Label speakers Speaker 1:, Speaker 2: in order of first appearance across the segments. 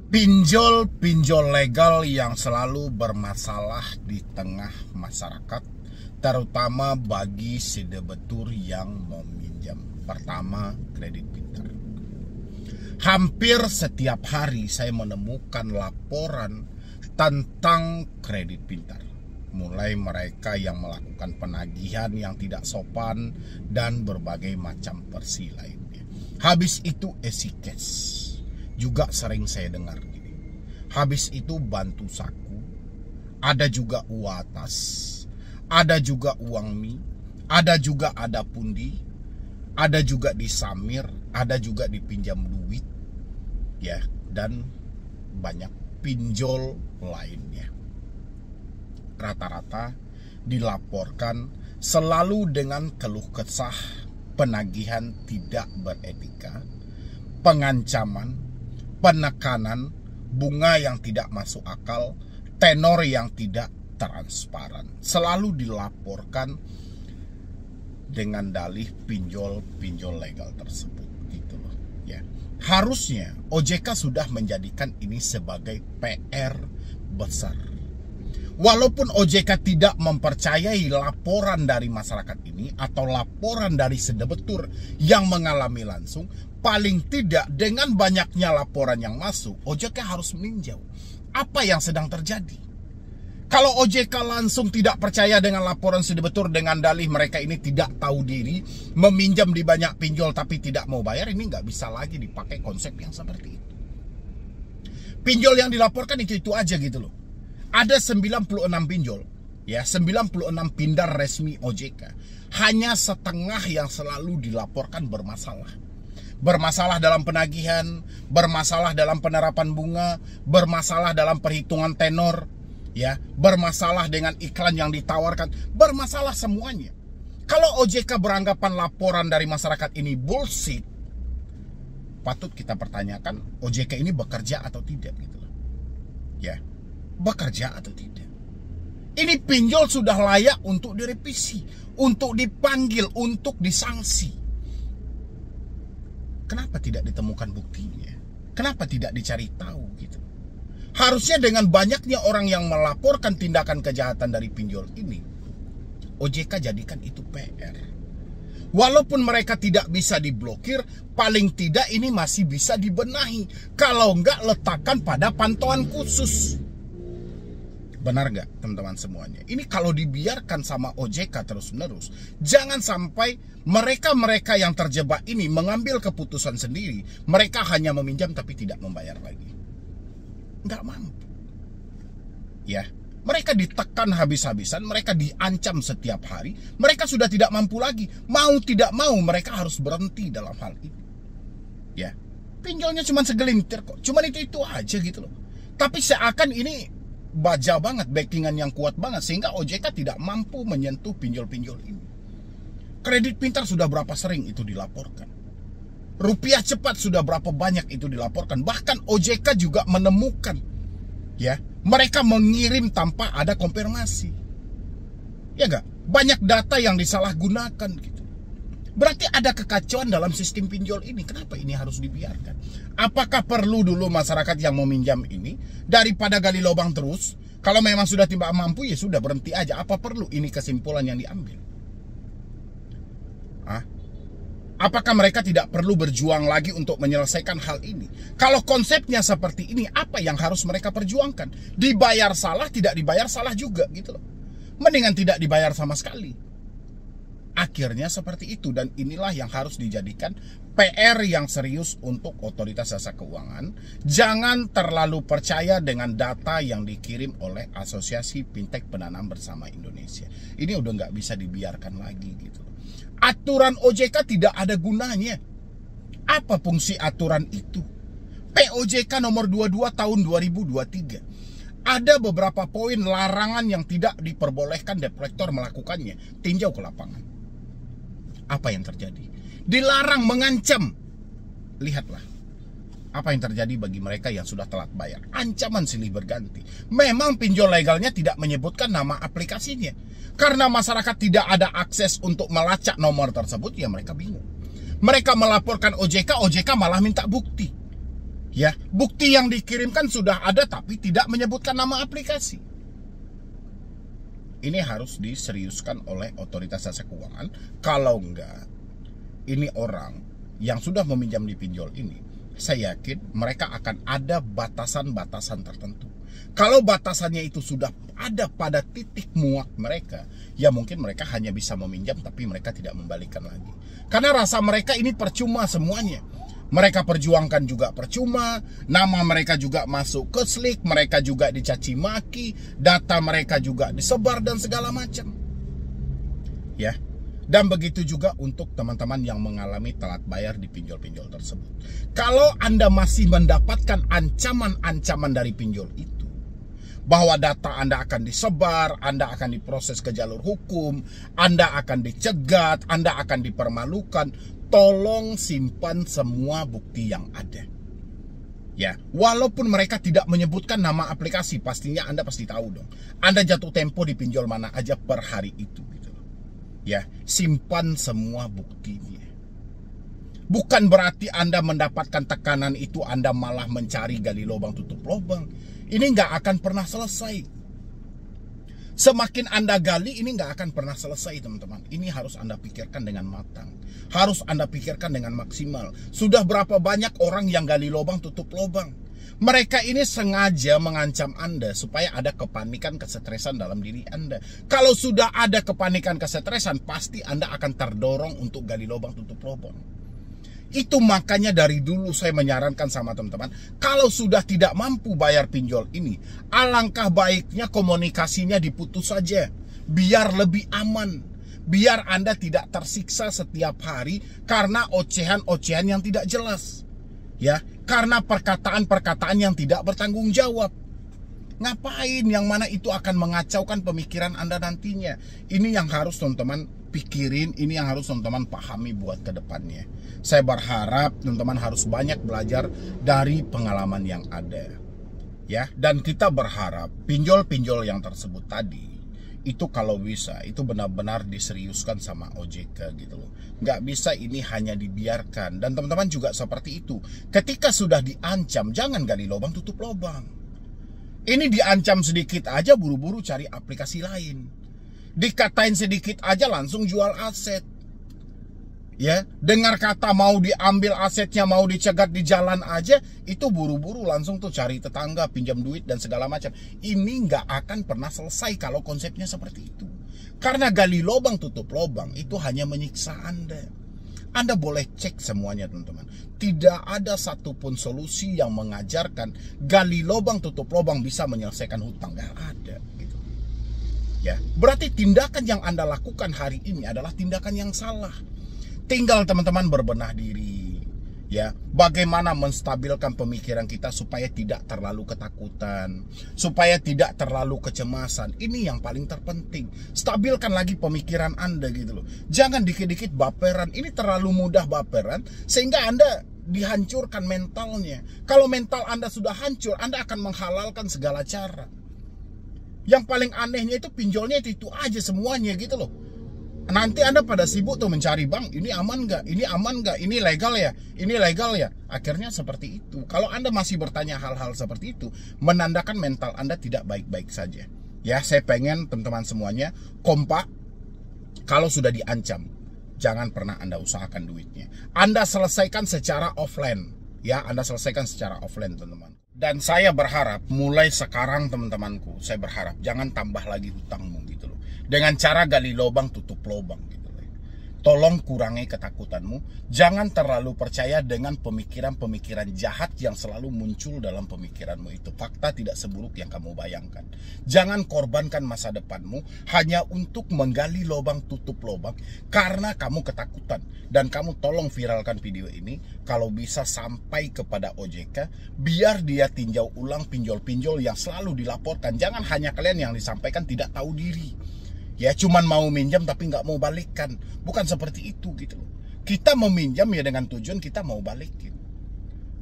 Speaker 1: Pinjol-pinjol legal yang selalu bermasalah di tengah masyarakat, terutama bagi si debetur yang meminjam. Pertama, kredit pintar. Hampir setiap hari saya menemukan laporan tentang kredit pintar. Mulai mereka yang melakukan penagihan yang tidak sopan dan berbagai macam versi lainnya. Habis itu cash. Juga sering saya dengar gini. Habis itu bantu saku, ada juga uatas, ada juga uang mie, ada juga ada pundi, ada juga disamir, ada juga dipinjam duit, ya, dan banyak pinjol lainnya. Rata-rata dilaporkan selalu dengan keluh kesah, penagihan tidak beretika, pengancaman, penekanan, bunga yang tidak masuk akal, tenor yang tidak transparan. Selalu dilaporkan dengan dalih pinjol-pinjol legal tersebut, gitu loh. Ya. Harusnya OJK sudah menjadikan ini sebagai PR besar. Walaupun OJK tidak mempercayai laporan dari masyarakat ini atau laporan dari sedebetur yang mengalami langsung, paling tidak dengan banyaknya laporan yang masuk, OJK harus meninjau apa yang sedang terjadi. Kalau OJK langsung tidak percaya dengan laporan sedebetur dengan dalih mereka ini tidak tahu diri, meminjam di banyak pinjol tapi tidak mau bayar, ini nggak bisa lagi dipakai konsep yang seperti itu. Pinjol yang dilaporkan itu aja gitu loh. Ada 96 pinjol, ya, 96 pindar resmi OJK. Hanya setengah yang selalu dilaporkan bermasalah. Bermasalah dalam penagihan, bermasalah dalam penerapan bunga, bermasalah dalam perhitungan tenor, ya, bermasalah dengan iklan yang ditawarkan, bermasalah semuanya. Kalau OJK beranggapan laporan dari masyarakat ini bullshit, patut kita pertanyakan OJK ini bekerja atau tidak gitu loh. Ya. Bekerja atau tidak. Ini pinjol sudah layak untuk direvisi, untuk dipanggil, untuk disanksi. Kenapa tidak ditemukan buktinya? Kenapa tidak dicari tahu gitu? Harusnya dengan banyaknya orang yang melaporkan tindakan kejahatan dari pinjol ini, OJK jadikan itu PR. Walaupun mereka tidak bisa diblokir, paling tidak ini masih bisa dibenahi. Kalau enggak, letakkan pada pantauan khusus. Benar nggak teman-teman semuanya? Ini kalau dibiarkan sama OJK terus-menerus, jangan sampai mereka-mereka yang terjebak ini mengambil keputusan sendiri. Mereka hanya meminjam tapi tidak membayar lagi. Nggak mampu. Ya, mereka ditekan habis-habisan, mereka diancam setiap hari. Mereka sudah tidak mampu lagi. Mau tidak mau mereka harus berhenti dalam hal ini. Ya, pinjolnya cuma segelintir kok. Cuma itu aja gitu loh. Tapi seakan ini baja banget, backingan yang kuat banget, sehingga OJK tidak mampu menyentuh pinjol-pinjol ini. Kredit pintar sudah berapa sering itu dilaporkan. Rupiah cepat sudah berapa banyak itu dilaporkan. Bahkan OJK juga menemukan, ya, mereka mengirim tanpa ada konfirmasi. Ya enggak? Banyak data yang disalahgunakan gitu. Berarti ada kekacauan dalam sistem pinjol ini. Kenapa ini harus dibiarkan? Apakah perlu dulu masyarakat yang meminjam ini daripada gali lubang terus? Kalau memang sudah tidak mampu, ya sudah berhenti aja. Apa perlu ini kesimpulan yang diambil? Apakah mereka tidak perlu berjuang lagi untuk menyelesaikan hal ini? Kalau konsepnya seperti ini, apa yang harus mereka perjuangkan? Dibayar salah, tidak dibayar salah juga gitu loh. Mendingan tidak dibayar sama sekali. Akhirnya seperti itu, dan inilah yang harus dijadikan PR yang serius untuk otoritas jasa keuangan. Jangan terlalu percaya dengan data yang dikirim oleh Asosiasi Fintech Pendanaan Bersama Indonesia. Ini udah nggak bisa dibiarkan lagi gitu. Aturan OJK tidak ada gunanya. Apa fungsi aturan itu? POJK nomor 22 tahun 2023. Ada beberapa poin larangan yang tidak diperbolehkan debt collector melakukannya. Tinjau ke lapangan. Apa yang terjadi? Dilarang, mengancam. Lihatlah apa yang terjadi bagi mereka yang sudah telat bayar. Ancaman silih berganti. Memang pinjol legalnya tidak menyebutkan nama aplikasinya. Karena masyarakat tidak ada akses untuk melacak nomor tersebut, ya mereka bingung. Mereka melaporkan OJK, OJK malah minta bukti. Ya, bukti yang dikirimkan sudah ada tapi tidak menyebutkan nama aplikasi. Ini harus diseriuskan oleh otoritas jasa keuangan. Kalau enggak, ini orang yang sudah meminjam di pinjol ini, saya yakin mereka akan ada batasan-batasan tertentu. Kalau batasannya itu sudah ada pada titik muak mereka, ya mungkin mereka hanya bisa meminjam tapi mereka tidak membalikkan lagi. Karena rasa mereka ini percuma semuanya. Mereka perjuangkan juga percuma, nama mereka juga masuk ke slik, mereka juga dicaci maki, data mereka juga disebar dan segala macam. Ya. Dan begitu juga untuk teman-teman yang mengalami telat bayar di pinjol-pinjol tersebut. Kalau Anda masih mendapatkan ancaman-ancaman dari pinjol itu, bahwa data Anda akan disebar, Anda akan diproses ke jalur hukum, Anda akan dicegat, Anda akan dipermalukan, tolong simpan semua bukti yang ada. Ya, walaupun mereka tidak menyebutkan nama aplikasi, pastinya Anda pasti tahu dong. Anda jatuh tempo di pinjol mana aja per hari itu gitu. Ya, simpan semua buktinya. Bukan berarti Anda mendapatkan tekanan itu Anda malah mencari gali lubang tutup lubang. Ini nggak akan pernah selesai. Semakin Anda gali, ini nggak akan pernah selesai, teman-teman. Ini harus Anda pikirkan dengan matang. Harus Anda pikirkan dengan maksimal. Sudah berapa banyak orang yang gali lubang tutup lubang. Mereka ini sengaja mengancam Anda supaya ada kepanikan, kesetresan dalam diri Anda. Kalau sudah ada kepanikan, kesetresan, pasti Anda akan terdorong untuk gali lubang tutup lubang. Itu makanya dari dulu saya menyarankan sama teman-teman, kalau sudah tidak mampu bayar pinjol ini, alangkah baiknya komunikasinya diputus saja, biar lebih aman, biar Anda tidak tersiksa setiap hari karena ocehan-ocehan yang tidak jelas, ya, karena perkataan-perkataan yang tidak bertanggung jawab. Ngapain? Yang mana itu akan mengacaukan pemikiran Anda nantinya. Ini yang harus teman-teman pikirin, ini yang harus teman-teman pahami buat ke depannya. Saya berharap teman-teman harus banyak belajar dari pengalaman yang ada. Ya, dan kita berharap pinjol-pinjol yang tersebut tadi itu kalau bisa itu benar-benar diseriuskan sama OJK gitu loh. Nggak bisa ini hanya dibiarkan. Dan teman-teman juga seperti itu. Ketika sudah diancam, jangan gali lubang tutup lubang. Ini diancam sedikit aja buru-buru cari aplikasi lain. Dikatain sedikit aja langsung jual aset. Ya, dengar kata mau diambil asetnya, mau dicegat di jalan aja, itu buru-buru langsung tuh cari tetangga, pinjam duit dan segala macam. Ini nggak akan pernah selesai kalau konsepnya seperti itu. Karena gali lubang tutup lubang itu hanya menyiksa Anda. Anda boleh cek semuanya teman-teman. Tidak ada satupun solusi yang mengajarkan gali lubang tutup lubang bisa menyelesaikan hutang. Gak ada gitu. Ya, berarti tindakan yang Anda lakukan hari ini adalah tindakan yang salah. Tinggal teman-teman berbenah diri. Ya, bagaimana menstabilkan pemikiran kita supaya tidak terlalu ketakutan, supaya tidak terlalu kecemasan. Ini yang paling terpenting. Stabilkan lagi pemikiran Anda gitu loh. Jangan dikit-dikit baperan. Ini terlalu mudah baperan sehingga Anda dihancurkan mentalnya. Kalau mental Anda sudah hancur, Anda akan menghalalkan segala cara. Yang paling anehnya itu pinjolnya itu aja semuanya gitu loh. Nanti Anda pada sibuk tuh mencari bank, ini aman nggak, ini aman nggak, ini legal ya, ini legal ya. Akhirnya seperti itu. Kalau Anda masih bertanya hal-hal seperti itu, menandakan mental Anda tidak baik-baik saja. Ya, saya pengen teman-teman semuanya kompak. Kalau sudah diancam, jangan pernah Anda usahakan duitnya. Anda selesaikan secara offline. Ya, Anda selesaikan secara offline teman-teman. Dan saya berharap mulai sekarang teman-temanku, saya berharap jangan tambah lagi hutangmu gitu loh. Dengan cara gali lubang tutup lubang gitu. Tolong kurangi ketakutanmu. Jangan terlalu percaya dengan pemikiran-pemikiran jahat yang selalu muncul dalam pemikiranmu itu. Fakta tidak seburuk yang kamu bayangkan. Jangan korbankan masa depanmu hanya untuk menggali lubang tutup lubang karena kamu ketakutan. Dan kamu tolong viralkan video ini kalau bisa sampai kepada OJK biar dia tinjau ulang pinjol-pinjol yang selalu dilaporkan. Jangan hanya kalian yang disampaikan tidak tahu diri. Ya cuman mau minjam tapi nggak mau balikan. Bukan seperti itu gitu loh. Kita meminjam ya dengan tujuan kita mau balikin.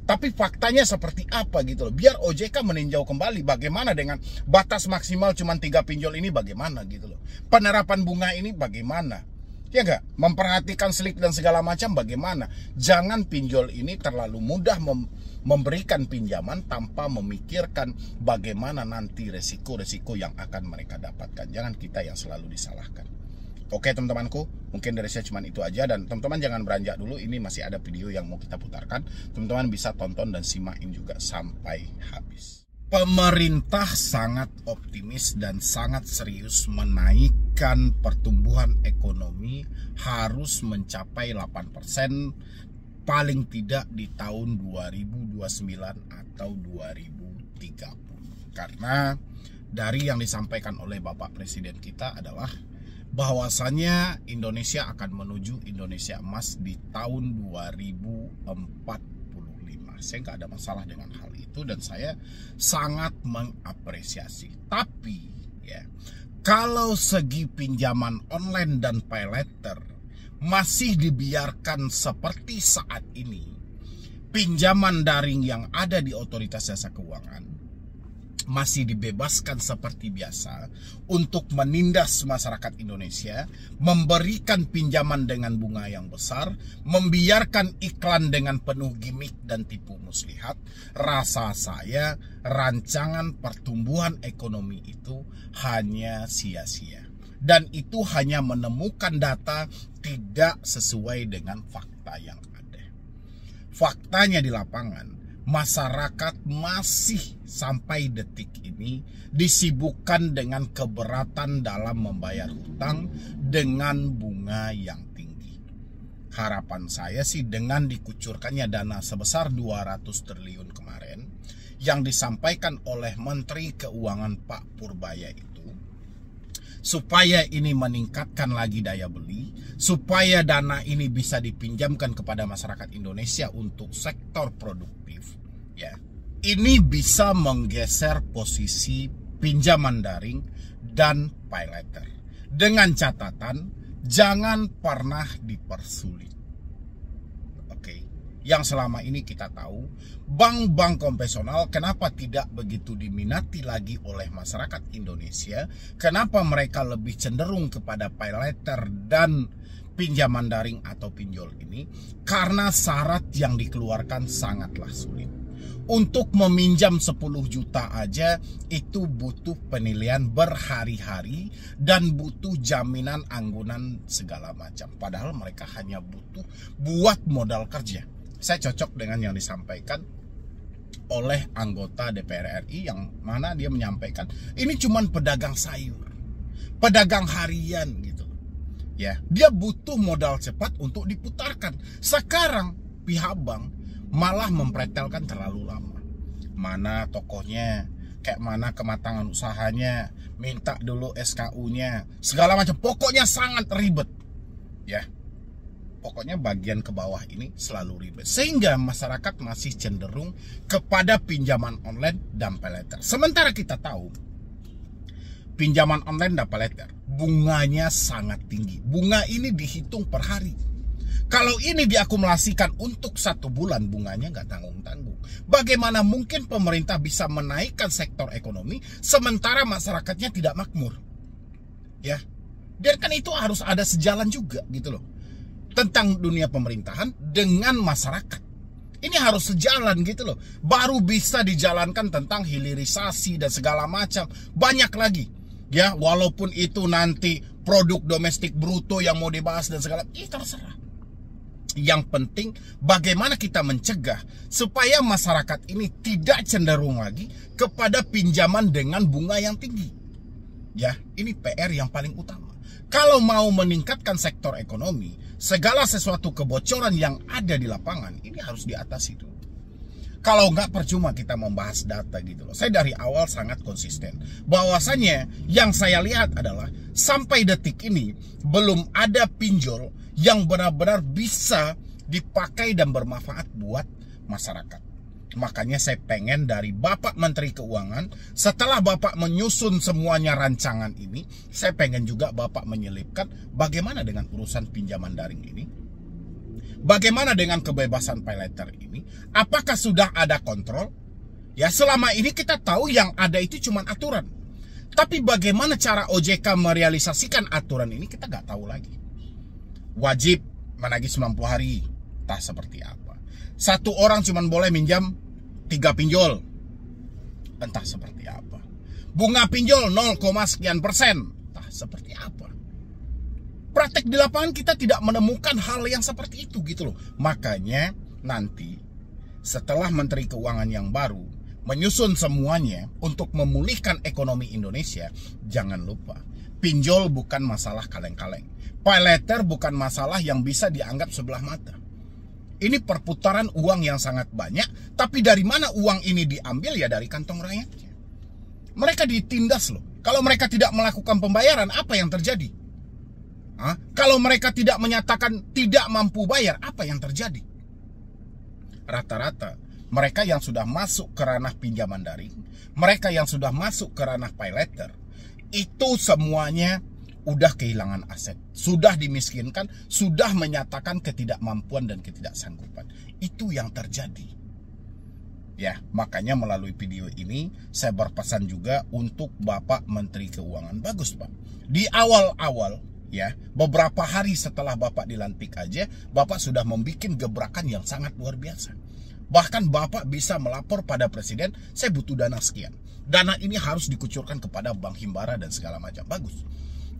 Speaker 1: Tapi faktanya seperti apa gitu loh. Biar OJK meninjau kembali bagaimana dengan batas maksimal cuman 3 pinjol ini bagaimana gitu loh. Penerapan bunga ini bagaimana. Ya nggak? Memperhatikan slik dan segala macam bagaimana. Jangan pinjol ini terlalu mudah memberikan pinjaman tanpa memikirkan bagaimana nanti resiko-resiko yang akan mereka dapatkan. Jangan kita yang selalu disalahkan. Oke teman-temanku, mungkin dari saya cuma itu aja, dan teman-teman jangan beranjak dulu, ini masih ada video yang mau kita putarkan. Teman-teman bisa tonton dan simakin juga sampai habis. Pemerintah sangat optimis dan sangat serius menaikkan pertumbuhan ekonomi harus mencapai 8% paling tidak di tahun 2029 atau 2030. Karena dari yang disampaikan oleh Bapak Presiden kita adalah bahwasannya Indonesia akan menuju Indonesia Emas di tahun 2045. Saya nggak ada masalah dengan hal itu dan saya sangat mengapresiasi. Tapi ya, kalau segi pinjaman online dan pay later masih dibiarkan seperti saat ini, pinjaman daring yang ada di Otoritas Jasa Keuangan masih dibebaskan seperti biasa untuk menindas masyarakat Indonesia, memberikan pinjaman dengan bunga yang besar, membiarkan iklan dengan penuh gimmick dan tipu muslihat. Rasa saya rancangan pertumbuhan ekonomi itu hanya sia-sia, dan itu hanya menemukan data tidak sesuai dengan fakta yang ada. Faktanya di lapangan, masyarakat masih sampai detik ini disibukkan dengan keberatan dalam membayar hutang dengan bunga yang tinggi. Harapan saya sih dengan dikucurkannya dana sebesar 200 triliun kemarin yang disampaikan oleh Menteri Keuangan Pak Purbaya itu, supaya ini meningkatkan lagi daya beli, supaya dana ini bisa dipinjamkan kepada masyarakat Indonesia untuk sektor produktif, ya. Ini bisa menggeser posisi pinjaman daring dan pay later. Dengan catatan, jangan pernah dipersulit. Oke. Yang selama ini kita tahu, bank-bank konvensional kenapa tidak begitu diminati lagi oleh masyarakat Indonesia? Kenapa mereka lebih cenderung kepada pay later dan pinjaman daring atau pinjol ini? Karena syarat yang dikeluarkan sangatlah sulit. Untuk meminjam 10 juta aja itu butuh penilaian berhari-hari dan butuh jaminan anggunan segala macam. Padahal mereka hanya butuh buat modal kerja. Saya cocok dengan yang disampaikan oleh anggota DPR RI yang mana dia menyampaikan ini cuman pedagang sayur, pedagang harian gitu. Ya, dia butuh modal cepat untuk diputarkan. Sekarang pihak bank malah mempretelkan terlalu lama. Mana tokohnya, kayak mana kematangan usahanya, minta dulu SKU-nya, segala macam. Pokoknya sangat ribet. Ya. Pokoknya bagian ke bawah ini selalu ribet. Sehingga masyarakat masih cenderung kepada pinjaman online dan pay later. Sementara kita tahu pinjaman online dan pay later bunganya sangat tinggi. Bunga ini dihitung per hari. Kalau ini diakumulasikan untuk 1 bulan, bunganya nggak tanggung-tanggung. Bagaimana mungkin pemerintah bisa menaikkan sektor ekonomi sementara masyarakatnya tidak makmur? Ya, dan kan itu harus ada sejalan juga gitu loh. Tentang dunia pemerintahan dengan masyarakat. Ini harus sejalan gitu loh. Baru bisa dijalankan tentang hilirisasi dan segala macam. Banyak lagi. Ya, walaupun itu nanti produk domestik bruto yang mau dibahas dan segala, terserah. Yang penting bagaimana kita mencegah supaya masyarakat ini tidak cenderung lagi kepada pinjaman dengan bunga yang tinggi. Ya, ini PR yang paling utama. Kalau mau meningkatkan sektor ekonomi, segala sesuatu kebocoran yang ada di lapangan ini harus diatasi dulu. Kalau nggak percuma kita membahas data gitu loh. Saya dari awal sangat konsisten. Bahwasannya yang saya lihat adalah sampai detik ini belum ada pinjol yang benar-benar bisa dipakai dan bermanfaat buat masyarakat. Makanya saya pengen dari Bapak Menteri Keuangan, setelah Bapak menyusun semuanya rancangan ini, saya pengen juga Bapak menyelipkan bagaimana dengan urusan pinjaman daring ini. Bagaimana dengan kebebasan pay later ini? Apakah sudah ada kontrol? Ya, selama ini kita tahu yang ada itu cuma aturan. Tapi bagaimana cara OJK merealisasikan aturan ini kita nggak tahu lagi. Wajib menagih 90 hari, entah seperti apa. Satu orang cuma boleh minjam 3 pinjol. Entah seperti apa. Bunga pinjol 0, sekian persen. Entah seperti apa. Praktek di lapangan kita tidak menemukan hal yang seperti itu gitu loh. Makanya nanti setelah Menteri Keuangan yang baru menyusun semuanya untuk memulihkan ekonomi Indonesia, jangan lupa pinjol bukan masalah kaleng-kaleng. Pay later bukan masalah yang bisa dianggap sebelah mata. Ini perputaran uang yang sangat banyak, tapi dari mana uang ini diambil? Ya dari kantong rakyatnya. Mereka ditindas loh. Kalau mereka tidak melakukan pembayaran, apa yang terjadi? Kalau mereka tidak menyatakan tidak mampu bayar, apa yang terjadi? Rata-rata mereka yang sudah masuk ke ranah pinjaman daring, mereka yang sudah masuk ke ranah pay later, itu semuanya udah kehilangan aset, sudah dimiskinkan, sudah menyatakan ketidakmampuan dan ketidaksanggupan. Itu yang terjadi. Ya, makanya melalui video ini saya berpesan juga untuk Bapak Menteri Keuangan. Bagus, Pak. Di awal-awal, ya, beberapa hari setelah Bapak dilantik aja, Bapak sudah membuat gebrakan yang sangat luar biasa. Bahkan Bapak bisa melapor pada Presiden, saya butuh dana sekian. Dana ini harus dikucurkan kepada Bank Himbara dan segala macam. Bagus.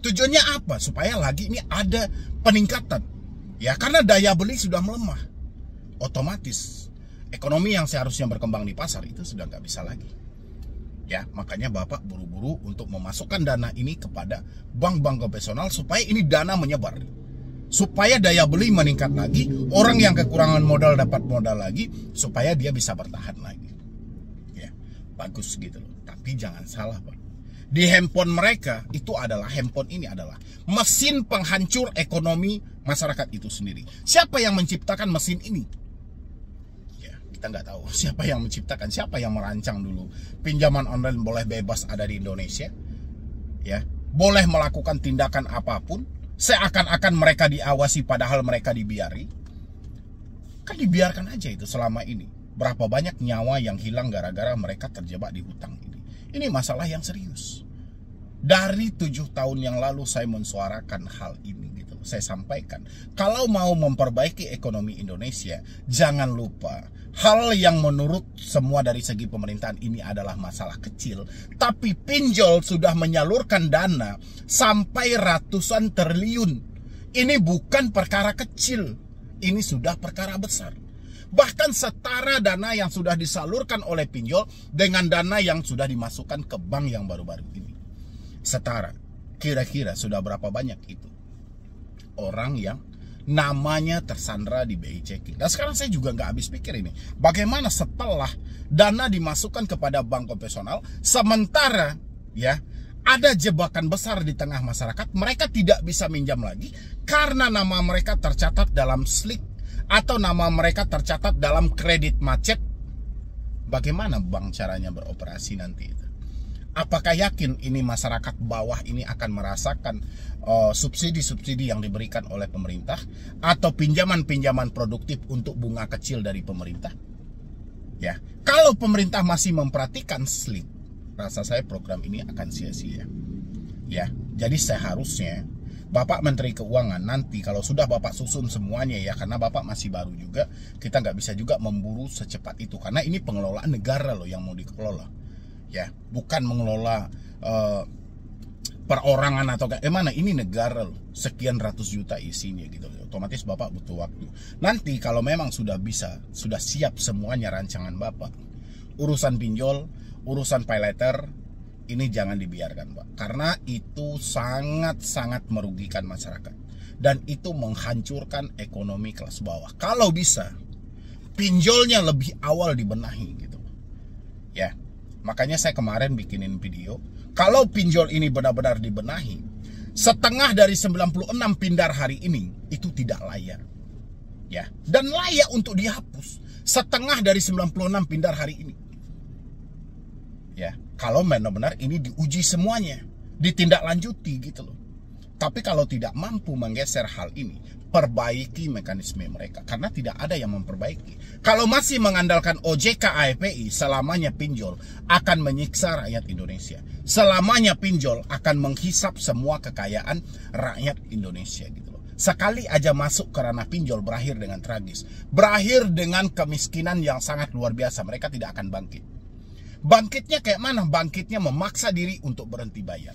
Speaker 1: Tujuannya apa? Supaya lagi ini ada peningkatan. Ya, karena daya beli sudah melemah. Otomatis ekonomi yang seharusnya berkembang di pasar itu sudah nggak bisa lagi. Ya, makanya Bapak buru-buru untuk memasukkan dana ini kepada bank-bank konvensional supaya ini dana menyebar. Supaya daya beli meningkat lagi, orang yang kekurangan modal dapat modal lagi, supaya dia bisa bertahan lagi. Ya, bagus gitu loh. Tapi jangan salah, Pak. Di handphone mereka, handphone ini adalah mesin penghancur ekonomi masyarakat itu sendiri. Siapa yang menciptakan mesin ini? Kita nggak tahu siapa yang menciptakan, siapa yang merancang dulu pinjaman online boleh bebas ada di Indonesia, ya, boleh melakukan tindakan apapun, seakan-akan mereka diawasi padahal mereka dibiari. Kan dibiarkan aja itu selama ini. Berapa banyak nyawa yang hilang gara-gara mereka terjebak di hutang ini. Ini masalah yang serius. Dari 7 tahun yang lalu saya mensuarakan hal ini gitu. Saya sampaikan, kalau mau memperbaiki ekonomi Indonesia, jangan lupa hal yang menurut semua dari segi pemerintahan ini adalah masalah kecil, tapi pinjol sudah menyalurkan dana sampai ratusan triliun. Ini bukan perkara kecil, ini sudah perkara besar. Bahkan setara dana yang sudah disalurkan oleh pinjol dengan dana yang sudah dimasukkan ke bank yang baru-baru ini. Setara, kira-kira sudah berapa banyak itu orang yang namanya tersandra di BI Checking. Dan sekarang saya juga nggak habis pikir ini, bagaimana setelah dana dimasukkan kepada bank konvensional, sementara ya ada jebakan besar di tengah masyarakat, mereka tidak bisa minjam lagi karena nama mereka tercatat dalam slip atau nama mereka tercatat dalam kredit macet. Bagaimana bank caranya beroperasi nanti itu? Apakah yakin ini masyarakat bawah ini akan merasakan subsidi-subsidi yang diberikan oleh pemerintah atau pinjaman-pinjaman produktif untuk bunga kecil dari pemerintah? Ya, kalau pemerintah masih memperhatikan slip, rasa saya program ini akan sia-sia. Ya, jadi seharusnya Bapak Menteri Keuangan nanti kalau sudah Bapak susun semuanya ya, karena Bapak masih baru juga, kita nggak bisa juga memburu secepat itu karena ini pengelolaan negara loh yang mau dikelola. Ya, bukan mengelola perorangan atau mana, ini negara loh, sekian ratus juta isinya gitu. Otomatis Bapak butuh waktu. Nanti kalau memang sudah bisa, sudah siap semuanya rancangan Bapak, urusan pinjol, urusan pay later, ini jangan dibiarkan, Pak. Karena itu sangat-sangat merugikan masyarakat. Dan itu menghancurkan ekonomi kelas bawah. Kalau bisa, pinjolnya lebih awal dibenahi gitu. Ya. Makanya saya kemarin bikinin video, kalau pinjol ini benar-benar dibenahi, setengah dari 96 pindar hari ini itu tidak layak. Ya, dan layak untuk dihapus. Setengah dari 96 pindar hari ini. Ya, kalau benar-benar ini diuji semuanya, ditindaklanjuti gitu loh. Tapi kalau tidak mampu menggeser hal ini, perbaiki mekanisme mereka. Karena tidak ada yang memperbaiki. Kalau masih mengandalkan OJK AFPI, selamanya pinjol akan menyiksa rakyat Indonesia. Selamanya pinjol akan menghisap semua kekayaan rakyat Indonesia gitu loh. sekali aja masuk ke ranah pinjol berakhir dengan tragis. Berakhir dengan kemiskinan yang sangat luar biasa. Mereka tidak akan bangkit. Bangkitnya kayak mana? Bangkitnya memaksa diri untuk berhenti bayar.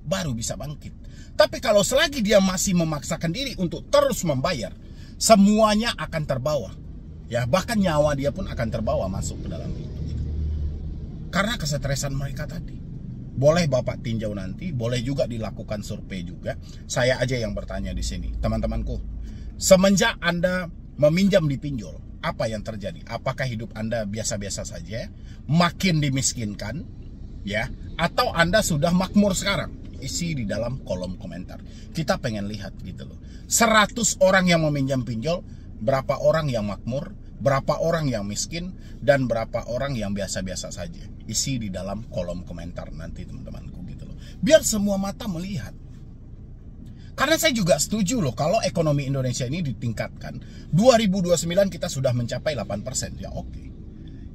Speaker 1: Baru bisa bangkit. Tapi kalau selagi dia masih memaksakan diri untuk terus membayar, semuanya akan terbawa. Ya, bahkan nyawa dia pun akan terbawa masuk ke dalam itu. Karena kesetresan mereka tadi. Boleh Bapak tinjau nanti, boleh juga dilakukan survei juga. Saya aja yang bertanya di sini, teman-temanku. Semenjak Anda meminjam di pinjol, apa yang terjadi? Apakah hidup Anda biasa-biasa saja? Makin dimiskinkan, ya? Atau Anda sudah makmur sekarang? Isi di dalam kolom komentar. Kita pengen lihat gitu loh. 100 orang yang meminjam pinjol, berapa orang yang makmur, berapa orang yang miskin, dan berapa orang yang biasa-biasa saja. Isi di dalam kolom komentar nanti teman-temanku gitu loh. Biar semua mata melihat. Karena saya juga setuju loh kalau ekonomi Indonesia ini ditingkatkan. 2029 kita sudah mencapai 8%. Ya oke.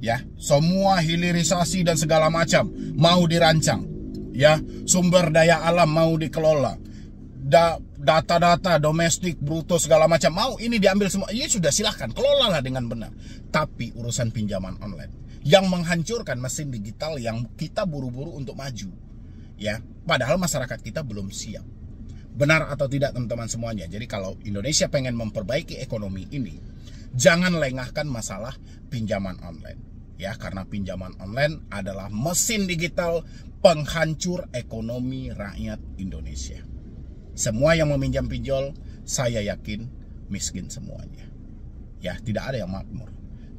Speaker 1: Ya, semua hilirisasi dan segala macam mau dirancang. Ya, sumber daya alam mau dikelola. Data-data domestik, bruto segala macam mau ini diambil semua. Ya sudah, silahkan kelolalah dengan benar. Tapi urusan pinjaman online yang menghancurkan mesin digital yang kita buru-buru untuk maju. Ya, padahal masyarakat kita belum siap. Benar atau tidak teman-teman semuanya? Jadi kalau Indonesia pengen memperbaiki ekonomi ini, jangan lengahkan masalah pinjaman online. Ya, karena pinjaman online adalah mesin digital penghancur ekonomi rakyat Indonesia. Semua yang meminjam pinjol, saya yakin miskin semuanya. Ya, tidak ada yang makmur.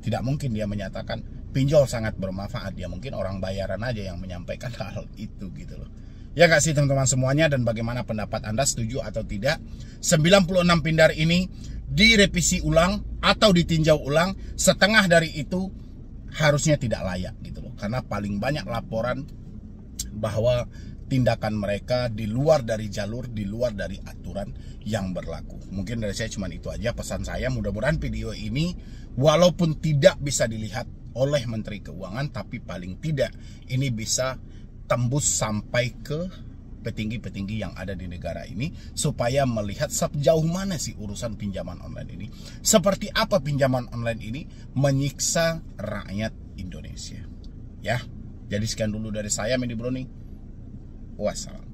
Speaker 1: Tidak mungkin dia menyatakan pinjol sangat bermanfaat. Ya mungkin orang bayaran aja yang menyampaikan hal itu gitu loh. Ya gak sih teman-teman semuanya? Dan bagaimana pendapat Anda, setuju atau tidak? 96 pindar ini direvisi ulang atau ditinjau ulang. Setengah dari itu harusnya tidak layak gitu loh. Karena paling banyak laporan bahwa tindakan mereka di luar dari jalur, di luar dari aturan yang berlaku. Mungkin dari saya cuma itu aja pesan saya. Mudah-mudahan video ini walaupun tidak bisa dilihat oleh Menteri Keuangan, tapi paling tidak ini bisa tembus sampai ke petinggi-petinggi yang ada di negara ini, supaya melihat sejauh mana sih urusan pinjaman online ini. Seperti apa pinjaman online ini menyiksa rakyat Indonesia. Ya, jadi sekian dulu dari saya, Medi Brownie. Wassalam.